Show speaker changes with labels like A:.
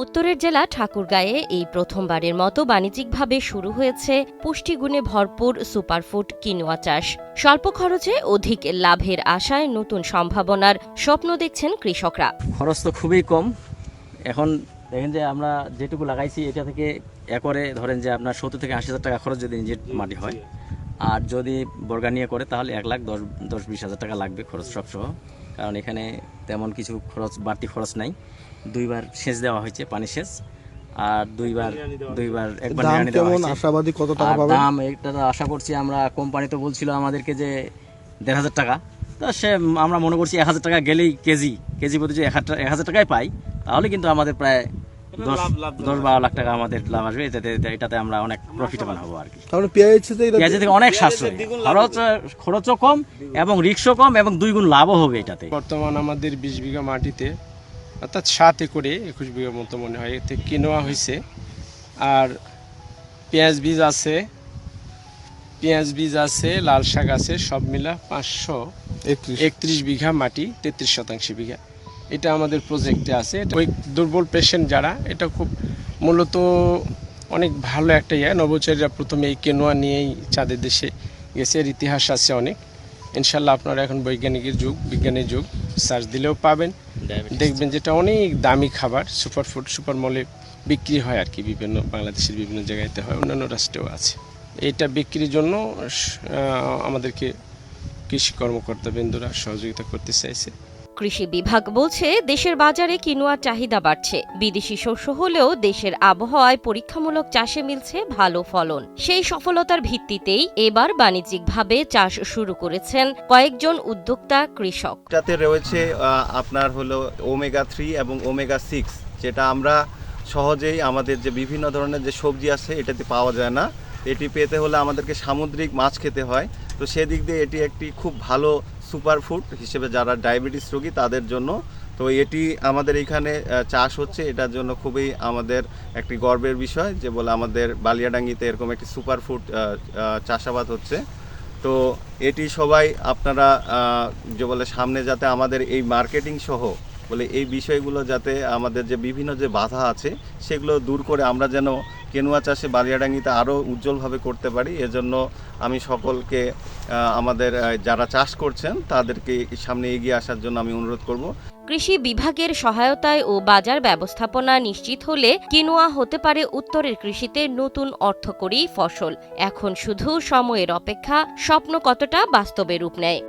A: উত্তরের জেলা ঠাকুরগাঁয়ে এই প্রথমবারের মতো বাণিজ্যিকভাবে শুরু হয়েছে পুষ্টিগুণে ভরপুর সুপারফুড কিনোয়া চাষ। স্বল্প খরচে অধিক লাভের আশায় নতুন সম্ভাবনার স্বপ্ন দেখছেন কৃষকরা।
B: খরচ তো খুবই কম। এখন দেখেন যে আমরা যেটুকু লাগাইছি এটা থেকে একরে ধরেন যে আপনার 70 থেকে 80,000 টাকা খরচ যদি নিজের মাটি হয়, আর যদি বর্গানিয়া করে তাহলে 1,10,20 হাজার টাকা লাগবে খরচ সব সহ। কারণ এখানে তেমন কিছু খরচ বাড়তি খরচ নাই। 2বার সেচ দেওয়া হয়েছে, পানি সেচ, আর দুইবার একবার নিড়ানি দেওয়া হয়েছে।
C: আশাবাদী কত টাকা পাবেন?
B: দাম এটা তো আশা করছি আমরা, কোম্পানি তো বলছিল আমাদেরকে যে 1,500 টাকা, তো আমরা মনে করছি 1,000 টাকা গেলেই কেজি প্রতি যে 1,000 টাকায় পাই, তাহলে কিন্তু আমাদের প্রায় 10-12 লাখ টাকা আমাদের লাভ আসবে। এটাতে আমরা অনেক প্রফিটেবল হবো আর কি। পেঁয়াজের থেকে অনেক সাশ্রয়, খরচও কম এবং রিস্কও কম এবং 2 গুণ লাভও হবে এটাতে।
D: বর্তমান আমাদের 20 বিঘা মাটিতে অর্থাৎ 7 একরে 21 বিঘা মতো মনে হয় এতে কিনোয়া হয়েছে। আর পেঁয়াজ বীজ আছে, লাল শাক আছে, সব মিলা 531 বিঘা মাটি, 33% বিঘা। এটা আমাদের প্রজেক্টে আছে। ওই দুর্বল পেশেন্ট যারা, এটা খুব মূলত অনেক ভালো একটা নবচারীরা প্রথমে এই কেনোয়া নিয়েই চাঁদের দেশে গেছে, এর ইতিহাস আছে অনেক। ইনশাল্লাহ আপনারা এখন বিজ্ঞানের যুগ সার্চ দিলেও পাবেন, দেখবেন যেটা অনেক দামি খাবার, সুপারফুড, সুপার মলে বিক্রি হয় আর কি, বিভিন্ন বাংলাদেশের বিভিন্ন জায়গাতে হয়, অন্যান্য রাষ্ট্রেও আছে। এটা বিক্রির জন্য আমাদেরকে কৃষি কর্মকর্তা বৃন্দরা সহযোগিতা করতে চাইছে।
A: কৃষি বিভাগ বলছে দেশের বাজারে কিনোয়ার চাহিদা বাড়ছে। বিদেশি শস্য হলেও দেশের আবহাওয়ায় পরীক্ষামূলক চাষে মিলছে ভালো ফলন। সেই সফলতার ভিত্তিতেই এবার বাণিজ্যিকভাবে চাষ শুরু করেছেন কয়েকজন উদ্যোক্তা কৃষক।
E: এটাতে রয়েছে আপনার হলো ওমেগা 3 এবং ওমেগা 6, যেটা আমরা সহজেই আমাদের যে বিভিন্ন ধরনের যে সবজি আছে এটাতে পাওয়া যায় না। এটি পেতে হলে আমাদেরকে সামুদ্রিক মাছ খেতে হয়। তো সেদিক দিয়ে এটি একটি খুব ভালো সুপারফুড হিসেবে যারা ডায়াবেটিস রোগী তাদের জন্য। তো এটি আমাদের এখানে চাষ হচ্ছে, এটার জন্য খুবই আমাদের একটি গর্বের বিষয় যে বলে আমাদের বালিয়াডাঙ্গিতে এরকম একটি সুপারফুড চাষাবাদ হচ্ছে। তো এটি সবাই আপনারা যে বলে সামনে যাতে আমাদের এই মার্কেটিং সহ বলে এই বিষয়গুলো যাতে আমাদের যে বিভিন্ন যে বাধা আছে সেগুলো দূর করে আমরা যেন কেনোয়া চাষে বালিয়াডাঙ্গিতে আরও উজ্জ্বলভাবে করতে পারি। এজন্য আমি সকলকে আমাদের যারা চাষ করছেন তাদেরকে সামনে এগিয়ে আসার জন্য আমি অনুরোধ করব।
A: কৃষি বিভাগের সহায়তায় ও বাজার ব্যবস্থাপনা নিশ্চিত হলে কিনোয়া হতে পারে উত্তরের কৃষিতে নতুন অর্থকরী ফসল। এখন শুধু সময়ের অপেক্ষা স্বপ্ন কতটা বাস্তবে রূপ নেয়।